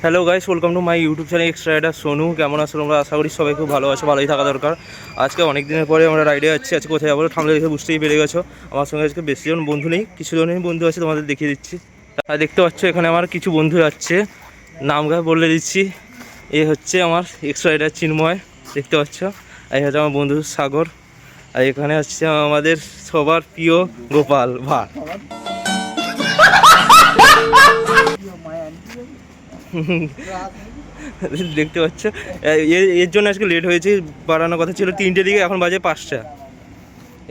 Hello guys, welcome to my YouTube channel extra rider Sonu. কেমন আছো তোমরা? আশা করি সবাই খুব ভালো আছো, ভালোই থাকা দরকার। আজকে অনেক দিনের পরে আমরা রাইডে যাচ্ছি। আজকে কোথায় যাবো থামলে দেখে বুঝতেই পেরে গেছো। আমার সঙ্গে আজকে বেশি জন বন্ধু নেই, কিছু জনই বন্ধু আছে, তোমাদের দেখিয়ে দিচ্ছি। আর দেখতে পাচ্ছ এখানে আমার কিছু বন্ধু যাচ্ছে, নাম গায়ে বলে দিচ্ছি। এ হচ্ছে আমার এক্সট্রা রাইডার চিন্ময়, দেখতে পাচ্ছ। আর এই হচ্ছে আমার বন্ধু সাগর। আর এখানে হচ্ছে আমাদের সবার প্রিয় গোপাল ভাট। দেখতে পাচ্ছ, এর জন্য আজকে লেট হয়েছে। বাড়ানোর কথা ছিল 3টে দিকে, এখন বাজে 5টা।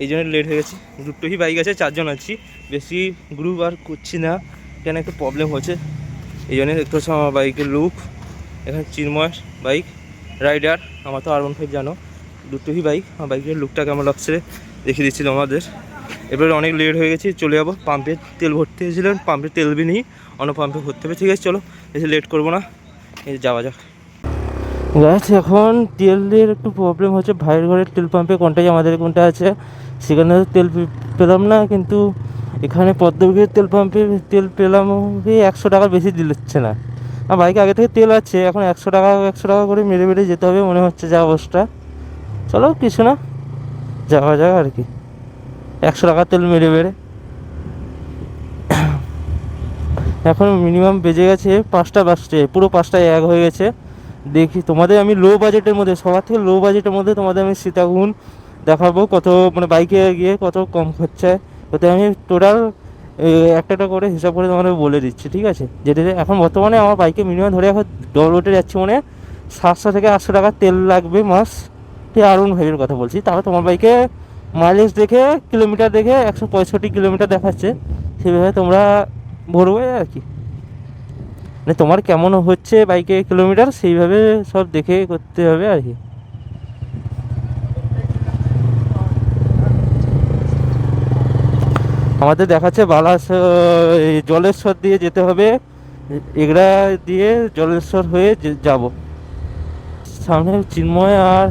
এই জন্য লেট হয়ে গেছে। দুটোই বাইক আছে, 4জন আছি, বেশি গ্রুপ আর করছি না, কেন একটু প্রবলেম হচ্ছে। এই জন্য দেখতে পাচ্ছ আমার বাইকের লুক। এখানে চিন্ময় বাইক রাইডার, আমার তো R15 জানো। দুটোই বাইক, আমার বাইকের লুকটা কেমন লাগছে দেখিয়ে দিচ্ছিল আমাদের। এবারে অনেক লেট হয়ে গেছে, চলে যাবো। পাম্পে তেল ভরতে এসেছিলেন, পাম্পে তেল বি নেই, অন্য পাম্পে ভরতে হবে। ঠিক আছে, চলো, এসে লেট করবো না, এই যাওয়া যাক। গাছ এখন তেলের একটু প্রবলেম হচ্ছে। ভাইয়ের ঘরের তেল পাম্পে কোনটাই আমাদের কোনটা আছে, সেখানে তেল পেলাম না। কিন্তু এখানে পদ্মবিঘের তেল পাম্পে তেল পেলাম, 100 টাকা বেশি দিচ্ছে না। আর বাইকে আগে থেকে তেল আছে, এখন 100 টাকা করে মেরে মেরে যেতে হবে মনে হচ্ছে, যা অবস্থা। চলো, কিছু না, যাওয়া যাক আর কি। 100 টাকা তেল মেরে মেরে এখন মিনিমাম বেজে গেছে 5টা বাজতে, পুরো 5টায় 1 হয়ে গেছে। দেখি তোমাদের আমি লো বাজেটের মধ্যে, সবার থেকে লো বাজেটের মধ্যে তোমাদের আমি সীতাগুণ দেখাবো, কত মানে বাইকে গিয়ে কত কম খরচায়, ওতে আমি টোটাল একটা করে হিসাব করে তোমাদের বলে দিচ্ছি। ঠিক আছে, যেটা এখন বর্তমানে আমার বাইকে মিনিমাম ধরে এখন ডবল রোডে যাচ্ছি, মানে 700 থেকে 800 টাকা তেল লাগবে মাস। ঠিক R15 কথা বলছি। তাহলে তোমার বাইকে মাইলেজ দেখে, কিলোমিটার দেখে 165 কিলোমিটার দেখাচ্ছে, সেভাবে তোমরা ভরবে আর কি। মানে তোমার কেমন হচ্ছে বাইকে কিলোমিটার, সেইভাবে সব দেখে করতে হবে আর কি। আমাদের দেখাচ্ছে জলেশ্বর দিয়ে যেতে হবে, এগড়া দিয়ে জলেশ্বর হয়ে যাব। সামনে চিন্ময় আর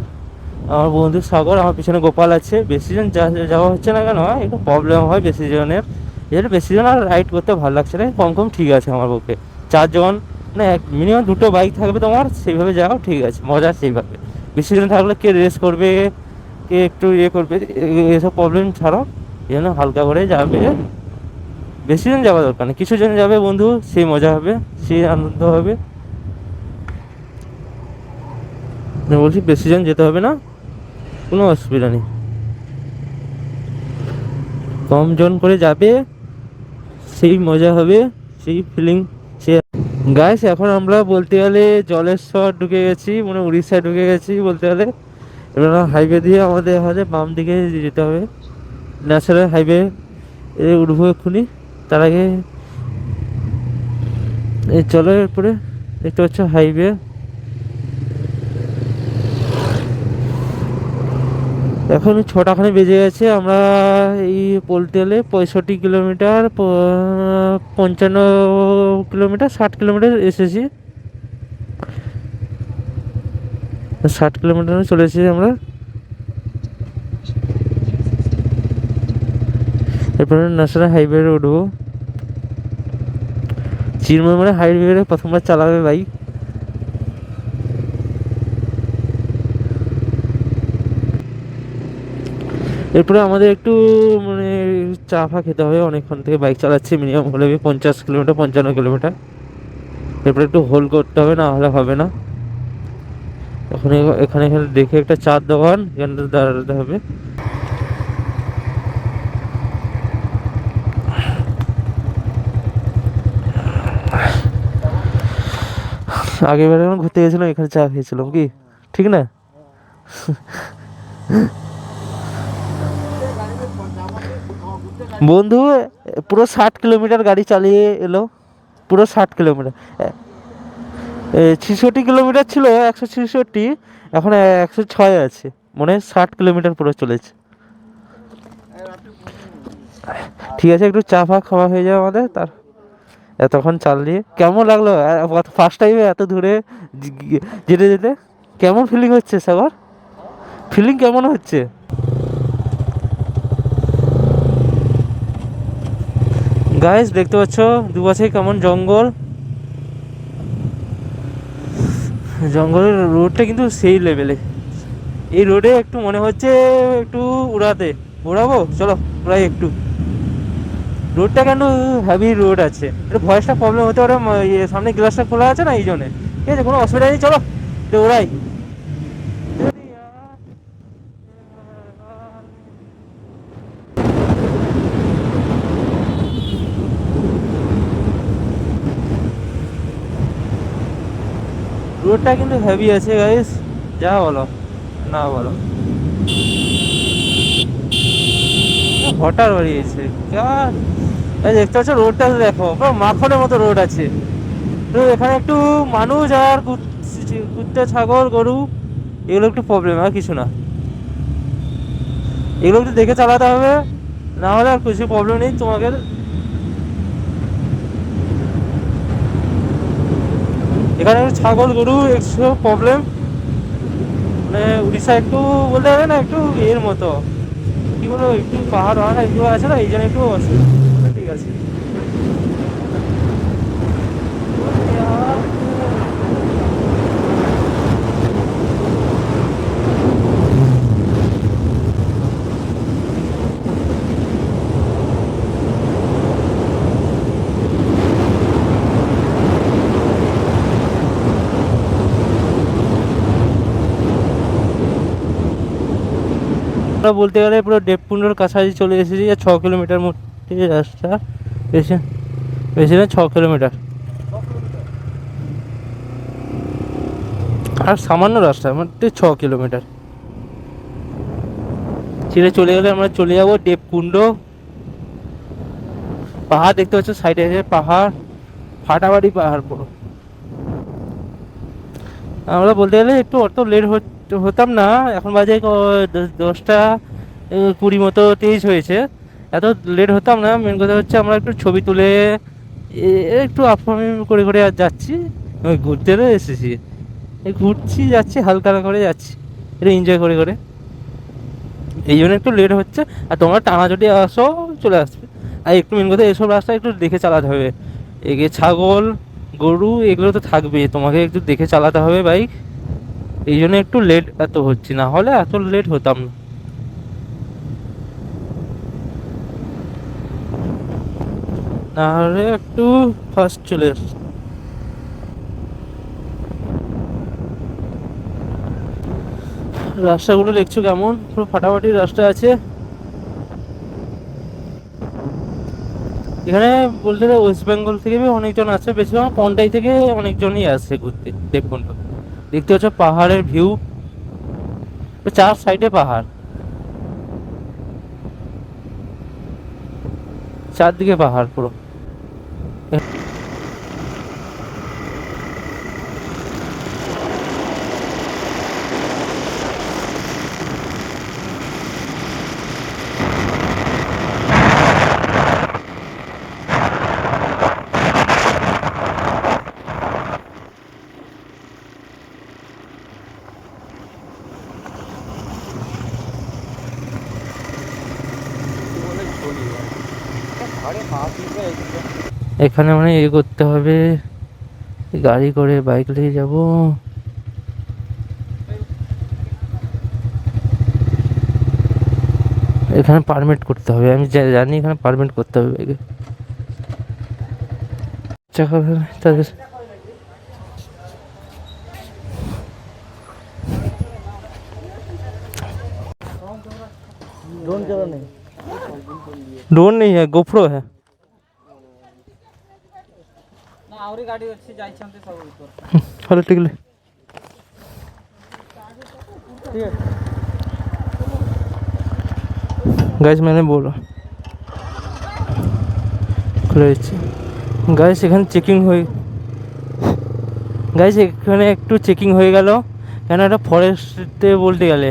আমার বন্ধু সাগর, আমার পিছনে গোপাল আছে। বেশি জন যাওয়া হচ্ছে না, কেন একটু প্রবলেম হয় বেশি জনের। যেটা বেশি জন আর রাইড করতে ভালো লাগছে না, কম কম ঠিক আছে আমার পক্ষে। 4জন মানে মিনিমাম 2টো বাইক থাকবে তোমার, সেইভাবে যাও, ঠিক আছে, মজা সেইভাবে। বেশি জন থাকলে কে রেস করবে, কে একটু করবে, এসব প্রবলেম ছাড়াও এই জন্য হালকা করে যাবে। বেশি জন যাওয়া দরকার নেই, কিছু জন যাবে বন্ধু, সেই মজা হবে, সেই আনন্দ হবে। বলছি বেশি জন যেতে হবে না, কোনো অসুবিধা নেই, কম জন করে যাবে, সেই মজা হবে, সেই ফিলিং সে। গাইস এখন আমরা বলতে গেলে জলেশ্বর ঢুকে গেছি, মানে উড়িষ্যায় ঢুকে গেছি বলতে গেলে। এবার হাইওয়ে দিয়ে আমাদের বাম দিকে যেতে হবে, ন্যাশনাল হাইওয়ে উঠবো এক্ষুনি। তার আগে এই চলো, এরপরে দেখতে পাচ্ছ হাইওয়ে। এখন 6টাখানে বেজে গেছে, আমরা এই বলতে গেলে 65 কিলোমিটার, 55 কিলোমিটার, 60 কিলোমিটার এসেছি। 60 কিলোমিটার চলে এসেছি আমরা। এরপরে ন্যাশনাল হাইওয়ে উঠবো। চিন্ময় মানে হাইওয়ে প্রথমবার চালাবে বাইক। এরপরে আমাদের একটু মানে চা ফা খেতে হবে, অনেকক্ষণ থেকে বাইক চালাচ্ছি, মিনিমাম হলে 50 কিলোমিটার, 55 কিলোমিটার। এরপরে একটু হোল্ড করতে হবে, না হলে হবে না। এখন এখানে দেখে একটা চার দোকান, এখানটা দাঁড়াতে হবে। আগেরবার যখন ঘুরতে গেছিলাম এখানে চা খেয়েছিলাম, কি ঠিক না? বন্ধু পুরো 60 কিলোমিটার গাড়ি চালিয়ে এলো, পুরো 60 কিলোমিটার। 66 কিলোমিটার ছিল, 166, এখন 106 আছে, মনে হয় 60 কিলোমিটার পুরো চলেছে। ঠিক আছে, একটু চা ফা খাওয়া হয়ে যাবে আমাদের। তার এতক্ষণ চালিয়ে কেমন লাগলো ফার্স্ট টাইমে এত দূরে যেতে যেতে? কেমন ফিলিং হচ্ছে সাগর, ফিলিং কেমন হচ্ছে? গাইস দেখতে পাচ্ছ দুপাশে কেমন জঙ্গল, জঙ্গলের রোডটা কিন্তু সেই লেভেলে। এই রোডে একটু মনে হচ্ছে একটু উড়াবো, চলো উড়াই একটু। রোডটা কেন হেভি রোড আছে, একটু ভয়েসটা প্রবলেম হতে পারে, সামনে গ্লাসটা খোলা আছে না, এই জন্যে। ঠিক আছে, কোনো অসুবিধা নেই, চলো একটু ওড়াই। রোডটা কিন্তু হেভি আছে গাইস, যা বলো না বলো। হঠাৎ বাড়িয়েছে, দেখতে পাচ্ছ রোডটা দেখো, পুরো মাখনের মতো রোড আছে। তো এখানে একটু মানুষ আর কুত্তা ছাগল গরু এগুলো একটু প্রবলেম, আর কিছু না। এগুলো একটু দেখে চালাতে হবে, না হলে আর কিছু প্রবলেম নেই তোমাকে। এখানে ছাগল গরু একটু প্রবলেম, মানে উড়িষ্যা একটু বলতে হবে না, একটু এর মতো কি বলবো, একটু পাহাড় পাহাড় এগুলো আছে না, এই জন্য একটু অসুবিধা। ঠিক আছে, আমরা বলতে গেলে পুরো দেবকুণ্ডর কাছাকাছি চলে এসেছি। 6 কিলোমিটার মধ্যে রাস্তা, বেশি বেশি না, 6 কিলোমিটার আর সামান্য রাস্তা, মধ্যে 6 কিলোমিটার ছেড়ে চলে গেলে আমরা চলে যাবো দেবকুণ্ড। পাহাড় দেখতে পাচ্ছ সাইডে আছে, পাহাড় ফাটাফাটি পাহাড় পুরো। আমরা বলতে গেলে একটু অত লেট হতাম না, এখন বাজে 10টা 20 মতো 23 হয়েছে। এত লেট হতাম না, মেন কথা হচ্ছে আমরা একটু ছবি তুলে একটু আফামি করে করে আর যাচ্ছি, ওই ঘুরতেও এসেছি, এই ঘুরছি যাচ্ছি হালকা করে যাচ্ছি, একটু এনজয় করে করে, এই জন্য একটু লেট হচ্ছে। আর তোমরা টানা যদি আসো চলে আসবে। আর একটু মেন কথা, এসব রাস্তা একটু দেখে চালাতে হবে, এগে ছাগল গরু এগুলো তো থাকবে, তোমাকে একটু দেখে চালাতে হবে বাইক। এই জন্য একটু লেট এত হচ্ছে, না হলে এত লেট হতাম না। না হলে একটু ফার্স্ট চলে আস। রাস্তাগুলো দেখছো কেমন, পুরো ফাটাফাটি রাস্তা আছে এখানে। বলতে গেলে ওয়েস্ট বেঙ্গল থেকে অনেকজন আসে, বেশিরভাগ পন্ডাই থেকে অনেকজনই আসে ঘুরতে দেখুন। দেখতে হচ্ছে পাহাড়ের ভিউ, চার সাইডে পাহাড়, চারদিকে পাহাড় পুরো। এখানে মানে করতে হবে, গাড়ি করে বাইক নিয়ে যাব। এখানে পারমিট করতে হবে, আমি জানি এখানে পারমিট করতে হবে বাইকে। চাকা তাদের ड्रोन नहीं है, गोप्रो है। हेलो ठीक है, गाइस मैंने बोला গাইস এখানে চেকিং হয়ে, গাইস এখানে একটু চেকিং হয়ে গেল, কেন একটা ফরেস্টে বলতে গেলে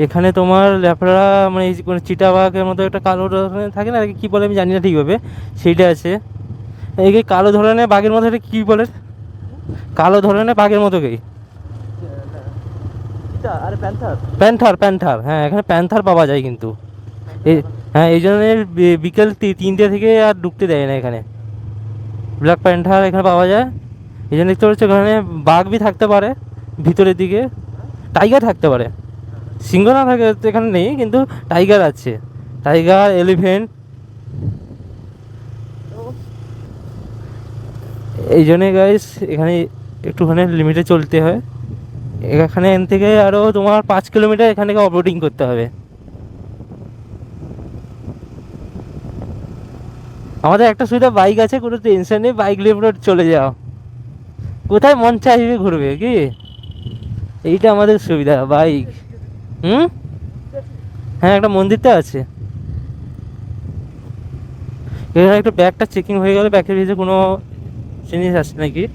এখানে তোমার ল্যাপড়া মানে এই কোনো চিতাবাঘের মতো একটা কালো ধরনের থাকে না, কী বলে আমি জানি না ঠিকভাবে, সেইটা আছে। এই কালো ধরনের বাঘের মতো, এটা কী বলে, কালো ধরনের বাঘের মতো কি, প্যান্থার প্যান্থার, হ্যাঁ এখানে প্যান্থার পাওয়া যায় কিন্তু। হ্যাঁ এই জন্য বিকেল 3টে থেকে আর ঢুকতে দেয় না এখানে, ব্ল্যাক প্যান্থার এখানে পাওয়া যায়। এই জন্য দেখতে পাচ্ছি এখানে বাঘ বি থাকতে পারে, ভিতরের দিকে টাইগার থাকতে পারে, সিংহ না থাকে তো এখানে নেই, কিন্তু টাইগার আছে, টাইগার, এলিফ্যান্ট। এই জন্যে গাইস এখানে একটুখানি লিমিটে চলতে হয়। এখানে থেকে আরও তোমার 5 কিলোমিটার এখান থেকে অফরোডিং করতে হবে। আমাদের একটা সুবিধা, বাইক আছে, কোনো টেনশন নেই, বাইক নিয়ে পুরো চলে যাও, কোথায় মন চাইবে ঘুরবে কি, এইটা আমাদের সুবিধা বাইক। হ্যাঁ, একটা মন্দিরটা আছে এখানে। একটু ব্যাগটা চেকিং হয়ে গেলে ব্যাগের ভিতরে কোনো জিনিস আছে নাকি।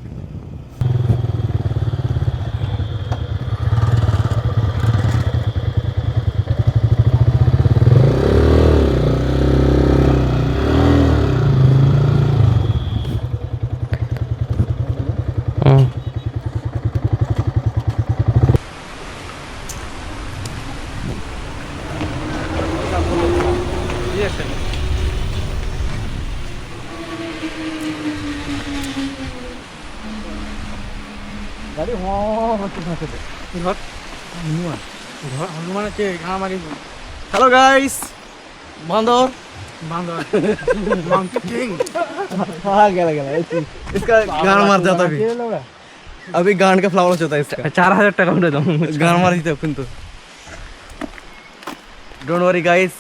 গাড়ি হনুমান আছে ঘামারি। हेलो गाइस, बांदर बांदर किंग हाँ गया इसका गान मार जाता अभी गान का फ्लावर होता है इसका। 4000 টাকা উঠে দাও, গান মার দিতে কিন্তু। ডোন্ট ওয়ারি গাইস,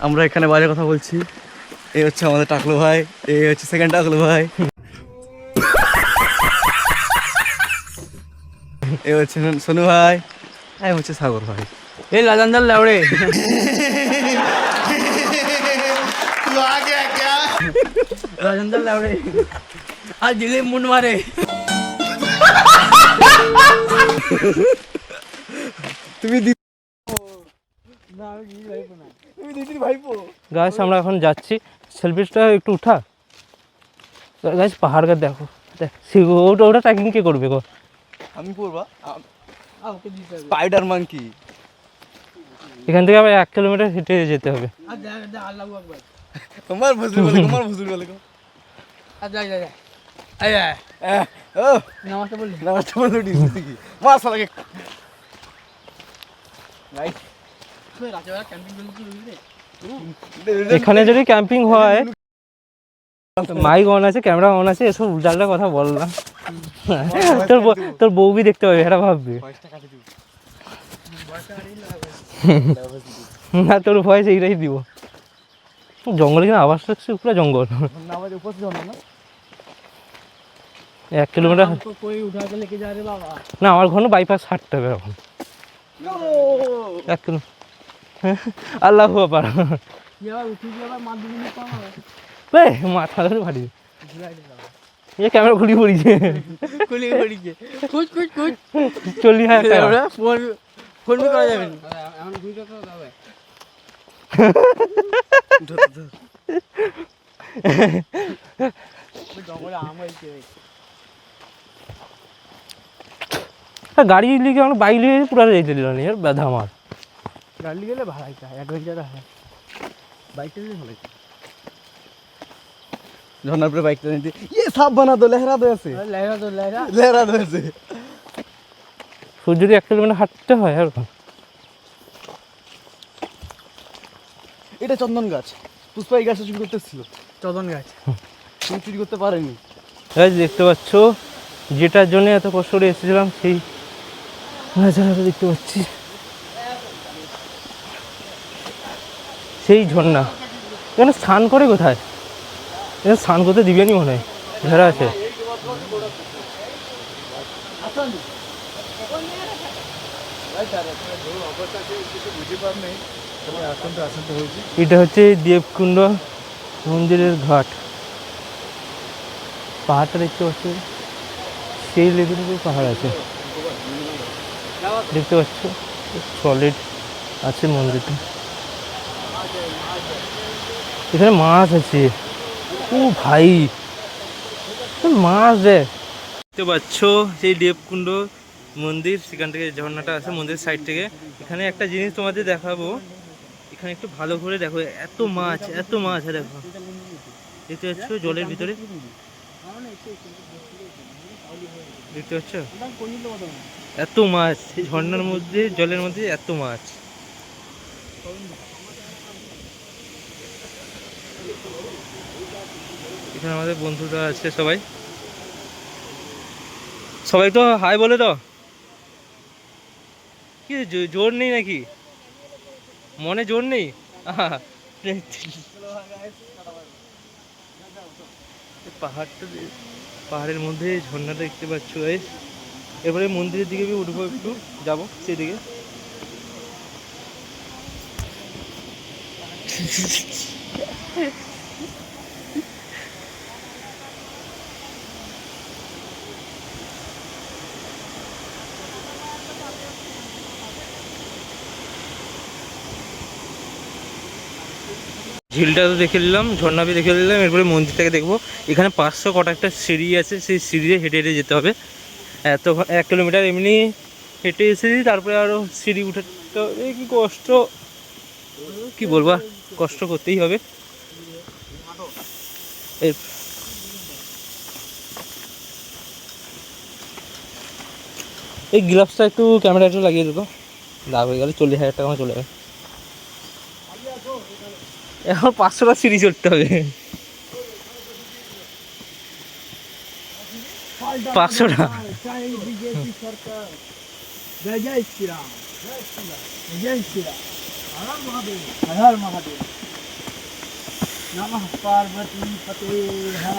আমরা এখানে বাজে কথা বলছি। এই হচ্ছে আমাদের টাকলু ভাই, এই হচ্ছে সেকেন্ড টাকলু ভাই, এই হচ্ছে সোনু ভাই, এই হচ্ছে সাগর ভাই। এই লাজানদার লাউড়ে तू आ गया क्या? राजेंद्र लावड़े आज जिले मुंड मारे। গাইস আমরা এখন যাচ্ছি, সেলফিটা একটু উঠা গাইস, পাহাড়টা দেখো, ওটা ওটা ট্রেকিং কে করবে গো? আমি করবা স্পাইডার মাঙ্কি। এখান থেকে আবার 1 কিলোমিটার হেঁটে যেতে হবে। তোমার বুঝলি বলে, তোমার বুঝলি বলে গো। যা যা যা আয় আয় ও নমস্তে বল, নমস্তে বল দিছি কি মাছ লাগে গাইস। রাতেবেলা ক্যাম্পিং করতে লুইলে এখানে যদি ক্যাম্পিং হয়, মাইক অন আছে, ক্যামেরা অন আছে, এসব উল্টাল্টা কথা বল না। তোর বউবি দেখতে পাবে, এটা ভাববে না, তোর ভয়েস এইটাই দিব। জঙ্গলে কিনা আওয়াজ লাগছে, পুরো জঙ্গল। 1 কিলোমিটার না, আমার ঘন বাইপাস হাঁটতে হবে এখন 1 কিলো। আল্লাহ পার মাথা ধরে ফাটি এ ক্যামেরা খুলি পড়িছে, চল্লিশ হাজার ফোন করা যাবে না। গাড়ি লিখে আমরা বাইক লিখে পুরো যেতে দিল না, ব্যথা আমার। গাড়ি গেলে ভাড়াইটা অ্যাডভেঞ্চার হয়, বাইকটা নিয়ে ভালো। ঝর্নার পরে বাইকটা নিতে ये साफ बना दो, लहरा दो ऐसे, लहरा दो ऐसे। শুধু যদি 1 কিলোমিটার হাঁটতে হয় আর এটা চন্দন গাছ, পুষ্পা এই গাছটা চুরি করতেছিল, চন্দন গাছ তুমি চুরি করতে পারেনি। গাইস দেখতে পাচ্ছ, যেটার জন্য এত কষ্ট করে এসেছিলাম সেই জায়গাটা দেখতে পাচ্ছি, সেই ঝর্ণা। এখানে স্নান করে কোথায়? এখানে স্নান করতে দিবেনি মনে হয়, ঘেরা আছে। এটা হচ্ছে দেবকুণ্ড মন্দিরের ঘাট, পাহাড়টা দেখতে পাচ্ছ, সেই লেভেলের পাহাড় আছে দেখতে পাচ্ছ, সলিড আছে মন্দিরটা। এখানে মাছ আছে, ও ভাই মাছ দেখতে পাচ্ছ, সেই দেবকুণ্ড মন্দির, সেখান থেকে ঝর্ণাটা আছে মন্দিরের সাইড থেকে। এখানে একটা জিনিস তোমাদের দেখাবো, এখানে একটু ভালো করে দেখো, এত মাছ, এত মাছ দেখো, দেখতে পাচ্ছ জলের ভিতরে। দেখতে পাচ্ছ এত মাছ, এই ঝর্ণার মধ্যে জলের মধ্যে এত মাছ। এখানে আমাদের বন্ধুরা আছে সবাই, সবাই তো হাই বলে দাও। কি জোর নেই নাকি, মনে জোর নেই? পাহাড়টা, পাহাড়ের মধ্যে ঝর্ণাটা দেখতে পাচ্ছ গাইস। এরপরে মন্দিরের দিকে উঠবো, একটু যাবো সেদিকে। ঝিলটা তো দেখে নিলাম, ঝর্ণাবি দেখে নিলাম, এরপরে মন্দিরটাকে দেখবো। এখানে 500 কটা একটা সিঁড়ি আছে, সেই সিঁড়িতে হেঁটে হেঁটে যেতে হবে। এত 1 কিলোমিটার এমনি হেঁটে এসেছি, তারপরে আরও সিঁড়ি উঠে কি কষ্ট, কি বলবো, কষ্ট করতেই হবে। এই গ্লাভসটা একটু ক্যামেরা একটু লাগিয়ে দিত, লাভ হয়ে গেলে 40,000 টাকা চলে যাবে। এখন 500টা সিঁড়ি চড়তে হবে, 500টা।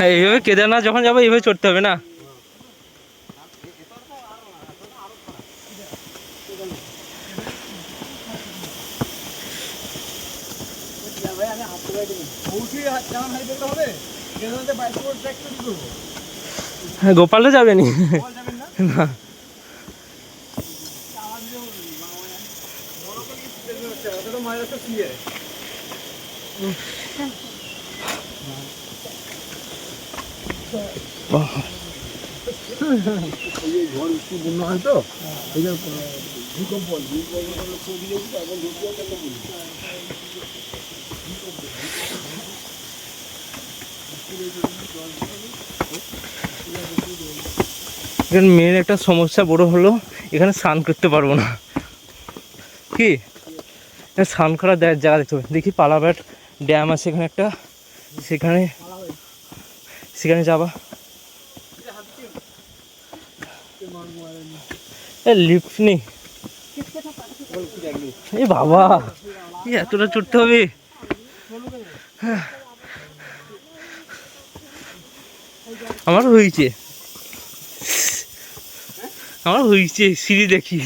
এইভাবে কেদারনাথ যখন যাবো এইভাবে চড়তে হবে না? হ্যাঁ, গোপালও যাবে নি না। এখানে মেন একটা সমস্যা বড় হলো, এখানে স্নান করতে পারবো না। কি স্নান করার জায়গা দেখতে হবে, দেখি পালাবাট ড্যাম আছে এখানে একটা, সেখানে সেখানে যাবা। লিফট নেই এই বাবা, এতটা চড়তে হবে। আমার হয়েছে, আমার হয়েছে সিঁড়ি দেখি।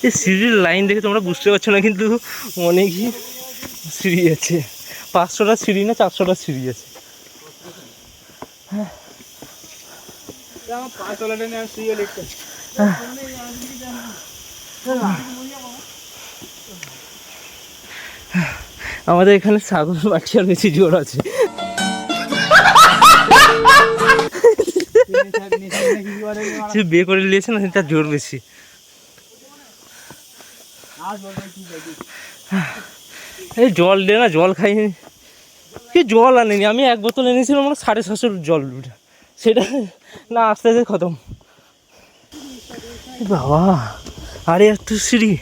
এই সিঁড়ির লাইন দেখে তোমরা বুঝতে পারছো না, কিন্তু অনেকই সিঁড়ি আছে। 500টা সিঁড়ি না 400টা সিঁড়ি আছে। আমাদের এখানে ছাগল বাচ্চার বেশি জোর আছে। বিয়ে করে নিয়েছে না, তার জোর বেশি। এই জল দে না, জল খাইনি, কি জল আনিনি আমি, 1 বোতল এনেছিলাম, আমরা 750 জল, সেটা না আস্তে আস্তে খতম। বাবা, আরে একটু সিঁড়ি,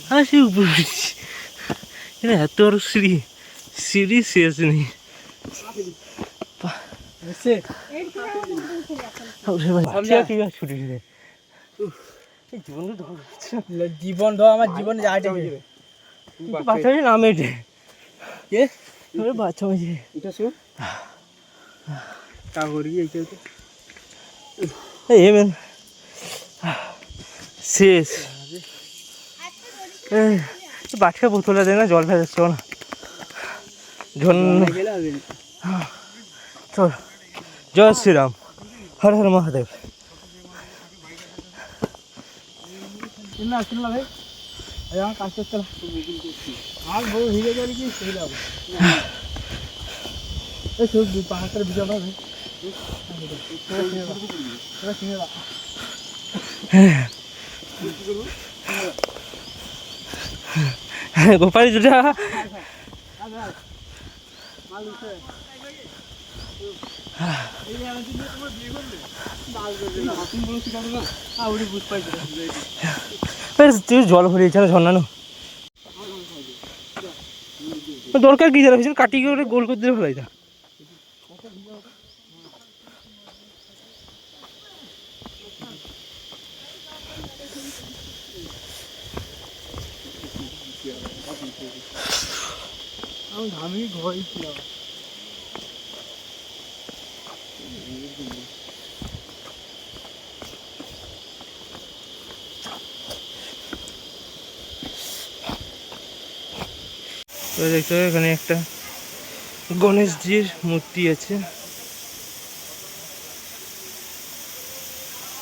হ্যাঁ সে উপরে উঠেছি, এত বড় সিঁড়ি, সিঁড়ি শেষ নেই। জীবন ধর আমার জীবনে বাচ্চা নামে বাচ্চা শেষ। বাচ্চা বোতলে দেয় না, জল ফেলাচ্ছ না, চল। জয় শ্রীরাম, হর হর মহাদেব। ভাই কাজ করতে আর বউ হিরে গেলে কি পাহাড়ের বিষয় ভাই। গোপাল দুটা তুই জল ভরিয়েছে না ঝর্ণানো দরকার কি যারা কাটিয়ে করে গোল করে দিলে ভালো এটা আমি ঘরে ছিলাম দেখতে হবে এখানে একটা গণেশজির মূর্তি আছে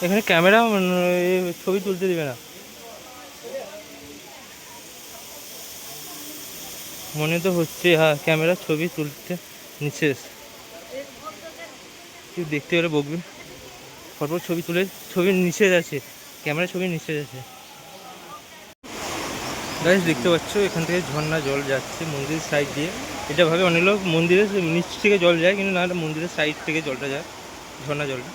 এখানে ক্যামেরা ছবি তুলতে দেবে না মনে তো হচ্ছে হ্যাঁ ক্যামেরা ছবি তুলতে নিষেধ তুই দেখতে গেলে বকবি ফটো ছবি তুলে ছবি নিষেধ আছে ক্যামেরা ছবি নিষেধ আছে গাইস দেখতে পাচ্ছ এখান থেকে ঝর্ণা জল যাচ্ছে মন্দিরের সাইড দিয়ে এটা ভাবে অনেক লোক মন্দিরের নিচ থেকে জল যায় কিন্তু না মন্দিরের সাইড থেকে জলটা যায় ঝর্ণা জলটা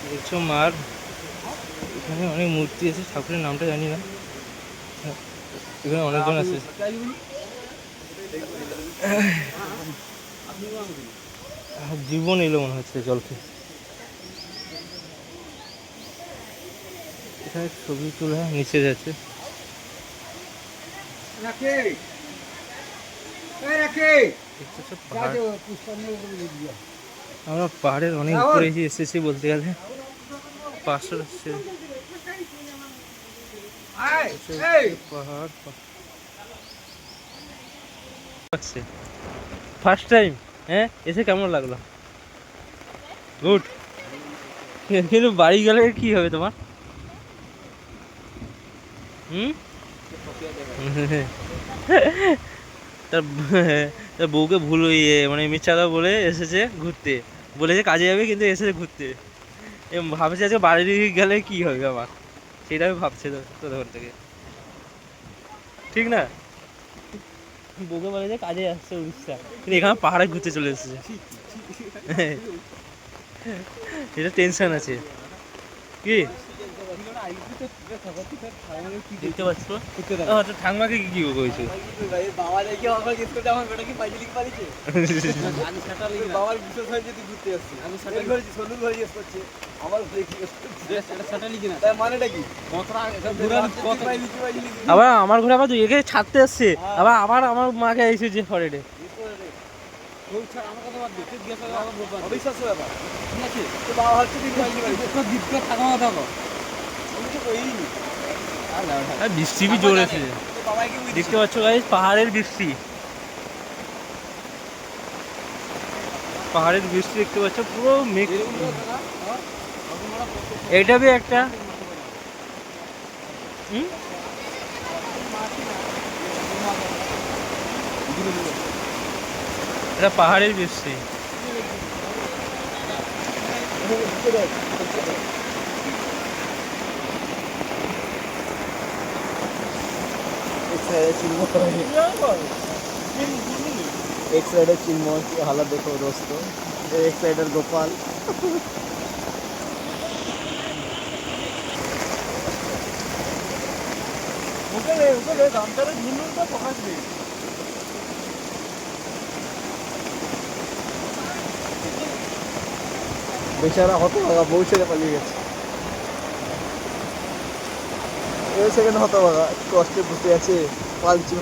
দেখছো মার এখানে অনেক মূর্তি আছে ঠাকুরের নামটা জানি না এখানে অনেকজন আছে জীবন এলো মনে হচ্ছে জলকে এখানে ছবি তোলা নিচে যাচ্ছে আমরা পাহাড়ের অনেক উপরে এসেছি বলতে গেলে 500 পাহাড় ফার্স্ট টাইম হ্যাঁ এসে কেমন লাগলো গুড কিন্তু বাড়ি গেলে কি হবে তোমার তার বউকে ভুল মানে মিথ্যাটা বলে এসেছে ঘুরতে বলেছে কাজে যাবে কিন্তু এসেছে ঘুরতে ভাবছে আজকে বাড়ি গেলে কি হবে আমার সেটা আমি ভাবছি তো তখন থেকে ঠিক না বউকে বলে যে কাজে আসছে উড়িষ্যা কিন্তু এখানে পাহাড়ে ঘুরতে চলে এসেছে এটা টেনশন আছে কি দেখতে পাচ্ছ ঠাকুমাকে কি কইছো বাবা দেখি আমার গেস করতে আমার বেটা কি পাইছে লিখ পারিছে আমি সেটা লিখ বাবার বিশেষ হয় যদি ঘুরতে আসছি আমি সেটা করেছি সোনু ঘরে গেস করছে আমার দেখি সেটা লিখি না তার মানেটা কি আবার আমার ঘরে আবার একে ছাড়তে আসছে আবার আমার মাকে এসে যে ফরেডে অবিশ্বাস্য ব্যাপার ঠিক আছে তো বাবা হচ্ছে দীপকে থাকা থাকো বৃষ্টি বি জোর আছে দেখতে পাচ্ছ গাইস পাহাড়ের বৃষ্টি দেখতে পাচ্ছ পুরো মেঘ এটা বি একটা এটা পাহাড়ের বৃষ্টি एक साइड है चिन्मोहन की हालत देखो दोस्तों एक साइड है गोपाल बेचारा হতো বউ ছেড়ে পালিয়ে গেছে এই সেকেন্ড হতো কষ্টে বসে আছে পালছি